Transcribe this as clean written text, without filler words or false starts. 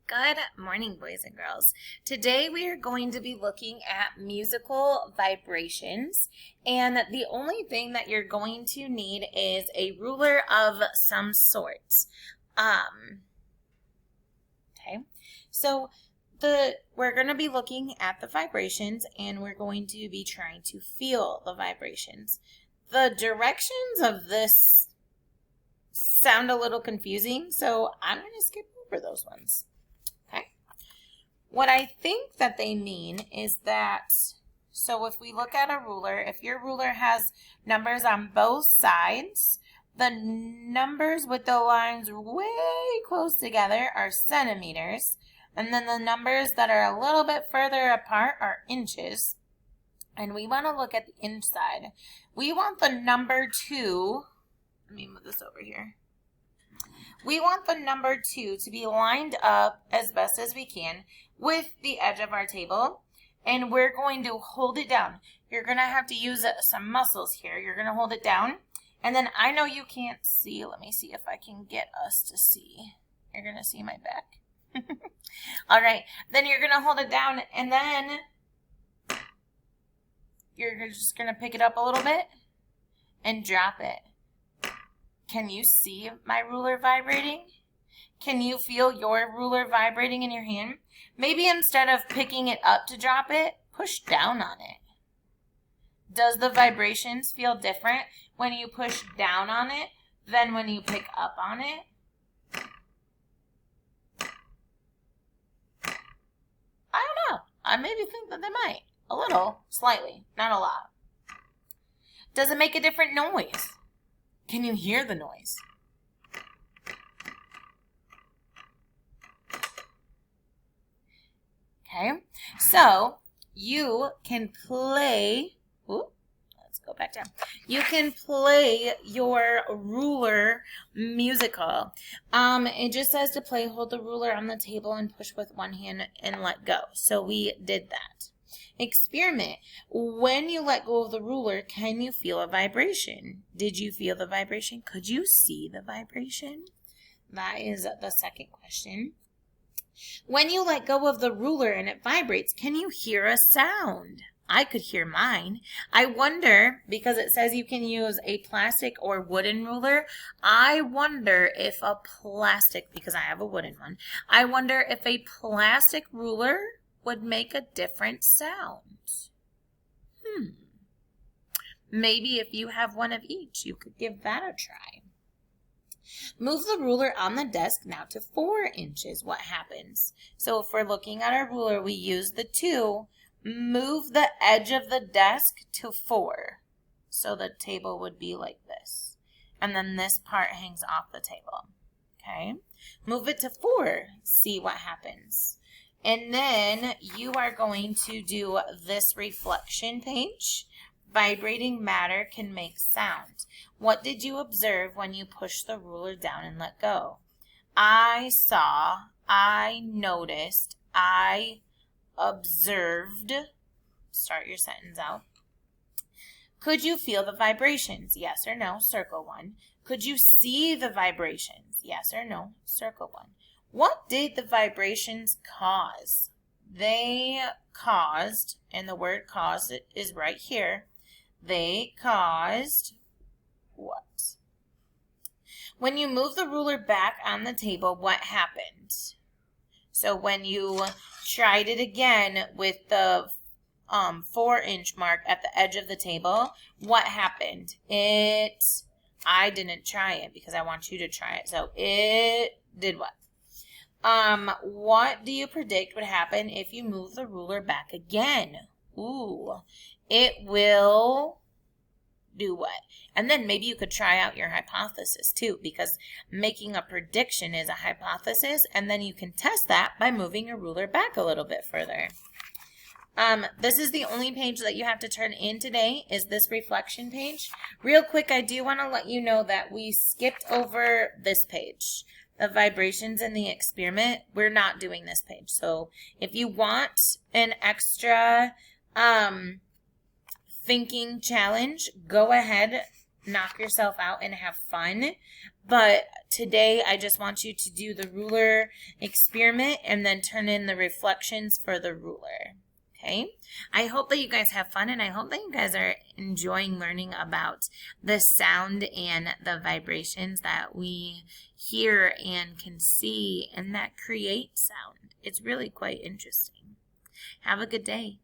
Good morning, boys and girls. Today we are going to be looking at musical vibrations, and the only thing that you're going to need is a ruler of some sort. Okay, so we're going to be looking at the vibrations, and we're going to be trying to feel the vibrations. The directions of this sound a little confusing, so I'm going to skip over those ones. What I think that they mean is that, so if we look at a ruler, if your ruler has numbers on both sides, the numbers with the lines way close together are centimeters, and then the numbers that are a little bit further apart are inches. And we want to look at the inside. We want the number 2, let me move this over here. We want the number 2 to be lined up as best as we can with the edge of our table, and we're going to hold it down. You're going to have to use some muscles here. You're going to hold it down, and then I know you can't see. Let me see if I can get us to see. You're going to see my back. All right, then you're going to hold it down, and then you're just going to pick it up a little bit and drop it. Can you see my ruler vibrating? Can you feel your ruler vibrating in your hand? Maybe instead of picking it up to drop it, push down on it. Does the vibrations feel different when you push down on it than when you pick up on it? I don't know. I maybe think that they might. A little, slightly, not a lot. Does it make a different noise? Can you hear the noise? Okay, so you can play, let's go back down. You can play your ruler musical. It just says to play, hold the ruler on the table and push with one hand and let go. So we did that. Experiment. When you let go of the ruler, can you feel a vibration? Did you feel the vibration? Could you see the vibration? That is the second question. When you let go of the ruler and it vibrates, can you hear a sound? I could hear mine. I wonder, because it says you can use a plastic or wooden ruler, I wonder if a plastic, because I have a wooden one, I wonder if a plastic ruler would make a different sound. Maybe if you have one of each, you could give that a try. Move the ruler on the desk now to 4 inches. What happens? So if we're looking at our ruler, we use the 2. Move the edge of the desk to 4. So the table would be like this. And then this part hangs off the table. Okay? Move it to 4. See what happens. And then you are going to do this reflection page. Vibrating matter can make sound. What did you observe when you pushed the ruler down and let go? I saw, I noticed, I observed. Start your sentence out. Could you feel the vibrations? Yes or no? Circle 1. Could you see the vibrations? Yes or no? Circle 1. What did the vibrations cause? They caused, and the word caused is right here. They caused what? When you move the ruler back on the table, what happened? So when you tried it again with the 4-inch mark at the edge of the table, what happened? I didn't try it because I want you to try it. So it did what? What do you predict would happen if you move the ruler back again? It will do what? And then maybe you could try out your hypothesis too, because making a prediction is a hypothesis, and then you can test that by moving your ruler back a little bit further. This is the only page that you have to turn in today, is this reflection page. Real quick, I do want to let you know that we skipped over this page. The vibrations in the experiment, we're not doing this page. So if you want an extra thinking challenge, go ahead, knock yourself out and have fun. But today I just want you to do the ruler experiment and then turn in the reflections for the ruler. Okay, I hope that you guys have fun, and I hope that you guys are enjoying learning about the sound and the vibrations that we hear and can see and that create sound. It's really quite interesting. Have a good day.